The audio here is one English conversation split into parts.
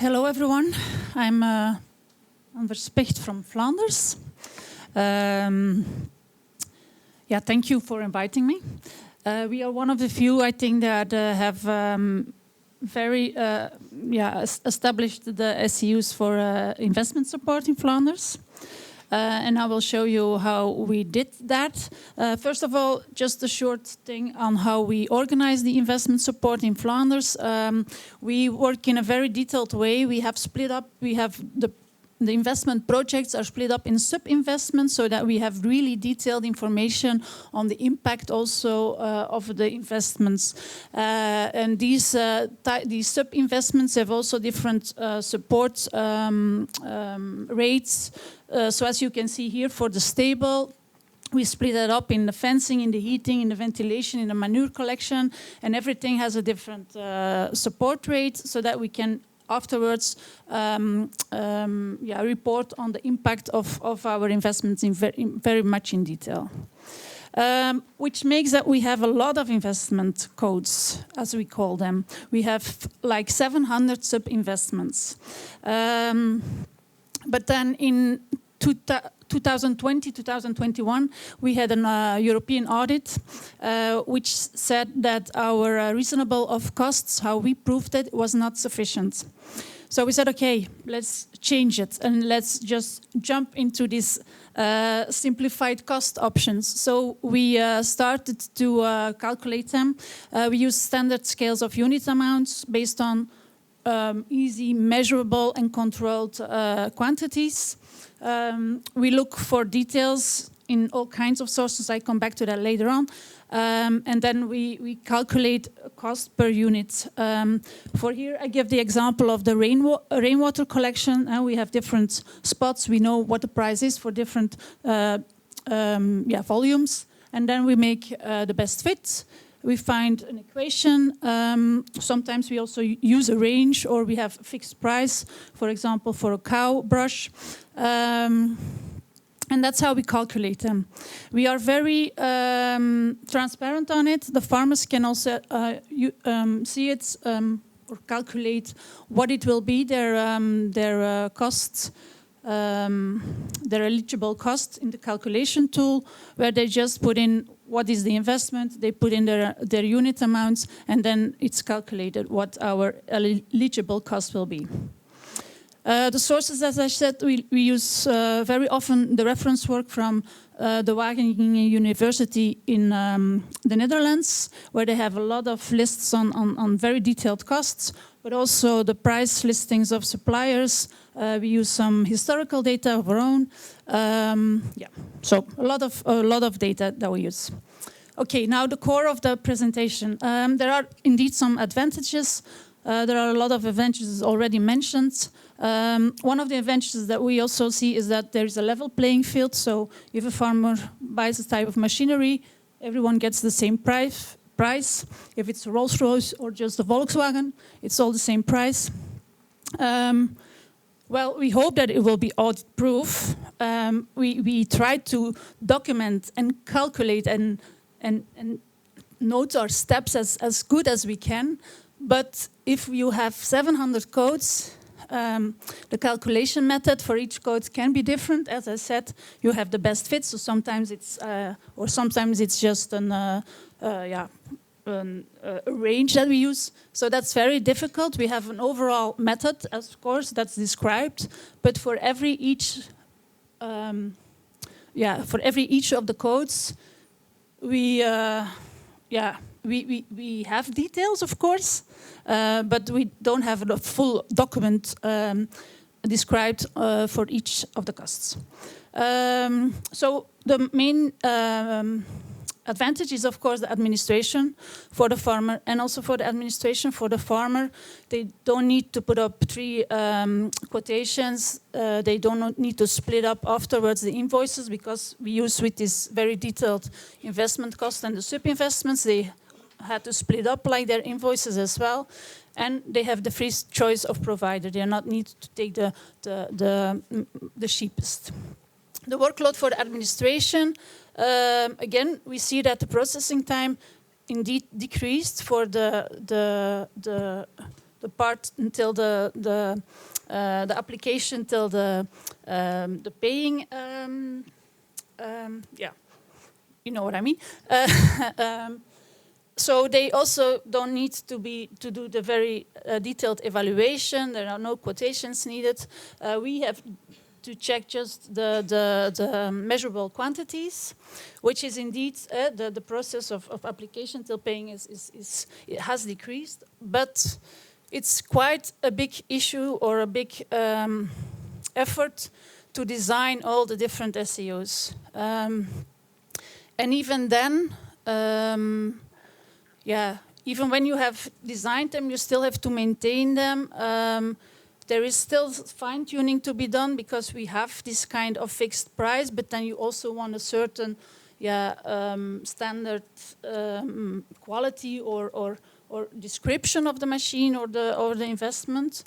Hello everyone, I'm Anne Specht from Flanders. Thank you for inviting me. We are one of the few, I think, that have established the SCOs for investment support in Flanders. And I will show you how we did that. First of all, just a short thing on how we organize the investment support in Flanders. We work in a very detailed way. We have split up, the investment projects are split up in sub-investments so that we have really detailed information on the impact also of the investments. And these sub-investments have also different support rates. So as you can see here for the stable, we split it up in the fencing, in the heating, in the ventilation, in the manure collection, and everything has a different support rate so that we can afterwards report on the impact of our investments in very much in detail. Which makes that we have a lot of investment codes, as we call them. We have like 700 sub-investments. But then in 2020, 2021, we had a European audit which said that our reasonable of costs, how we proved it, was not sufficient. So we said, okay, let's change it and let's just jump into these simplified cost options. So we started to calculate them. We use standard scales of unit amounts based on easy, measurable and controlled quantities. We look for details in all kinds of sources. I come back to that later on. And then we calculate cost per unit. For here, I give the example of the rainwater collection. We have different spots. We know what the price is for different volumes. And then we make the best fit. We find an equation. Sometimes we also use a range, or we have a fixed price, for example, for a cow brush. And that's how we calculate them. We are very transparent on it. The farmers can also see it or calculate what it will be, their costs, their eligible cost in the calculation tool, where they just put in what is the investment, they put in their unit amounts, and then it's calculated what our eligible cost will be. The sources, as I said, we use very often the reference work from the Wageningen University in the Netherlands, where they have a lot of lists on very detailed costs, but also the price listings of suppliers. We use some historical data of our own. So a lot of data that we use. Okay, now the core of the presentation. There are indeed some advantages. There are a lot of advantages already mentioned. One of the advantages that we also see is that there is a level playing field. So if a farmer buys a type of machinery, everyone gets the same price. If it's a Rolls-Royce or just a Volkswagen, it's all the same price. Well, we hope that it will be audit-proof. We try to document and calculate and note our steps as good as we can. But if you have 700 codes, the calculation method for each code can be different. As I said, you have the best fit, so sometimes it's just a range that we use. So that's very difficult. We have an overall method, of course, that's described, but for every each of the codes, we have details, of course, but we don't have a full document described for each of the costs. So the main advantage is, of course, the administration for the farmer, and also for the administration for the farmer. They don't need to put up 3 quotations. They don't need to split up afterwards the invoices, because we use with this very detailed investment cost and the sub-investments. They had to split up like their invoices as well, and they have the free choice of provider. They are not need to take the cheapest. The workload for the administration, again, we see that the processing time indeed decreased for the part until the application till the paying. Yeah, you know what I mean. So they also don't need to do the very detailed evaluation. There are no quotations needed. We have to check just the measurable quantities, which is indeed the process of application till paying it has decreased, but it's quite a big issue or a big effort to design all the different SCOs. And even then, yeah, even when you have designed them, you still have to maintain them. There is still fine-tuning to be done because we have this kind of fixed price, but then you also want a certain standard quality or description of the machine or the investment.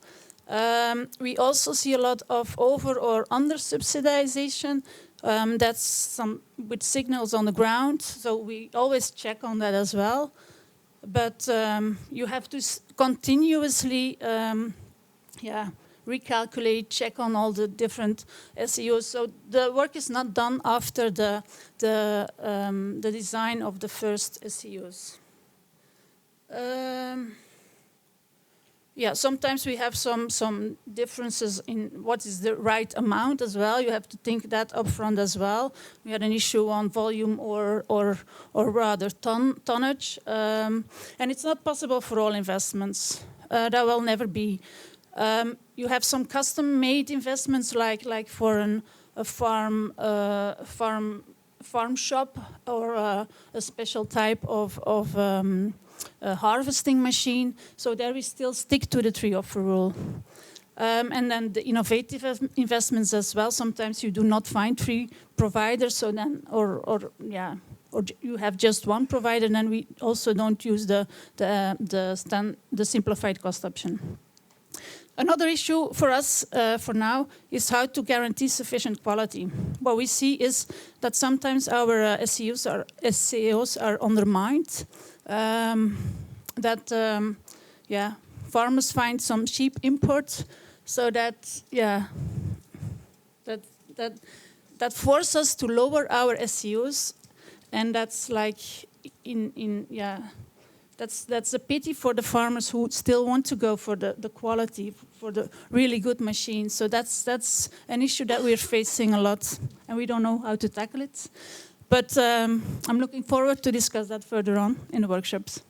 We also see a lot of over or under subsidization. That's some with signals on the ground, so we always check on that as well. But you have to continuously recalculate, check on all the different SCOs. So the work is not done after the design of the first SCOs. Yeah, sometimes we have some differences in what is the right amount as well. You have to think that upfront as well. We had an issue on volume or rather tonnage, and it's not possible for all investments. That will never be. You have some custom-made investments, like for a farm shop or a special type of a harvesting machine. So there we still stick to the 3-offer rule. And then the innovative investments as well. Sometimes you do not find 3 providers, so then or you have just one provider. And then we also don't use the simplified cost option. Another issue for us for now is how to guarantee sufficient quality. What we see is that sometimes our SCOs are undermined. Farmers find some cheap imports, so that forces us to lower our SCOs, and that's like that's a pity for the farmers who still want to go for the quality, for the really good machines. So that's an issue that we're facing a lot, and we don't know how to tackle it. But I'm looking forward to discuss that further on in the workshops.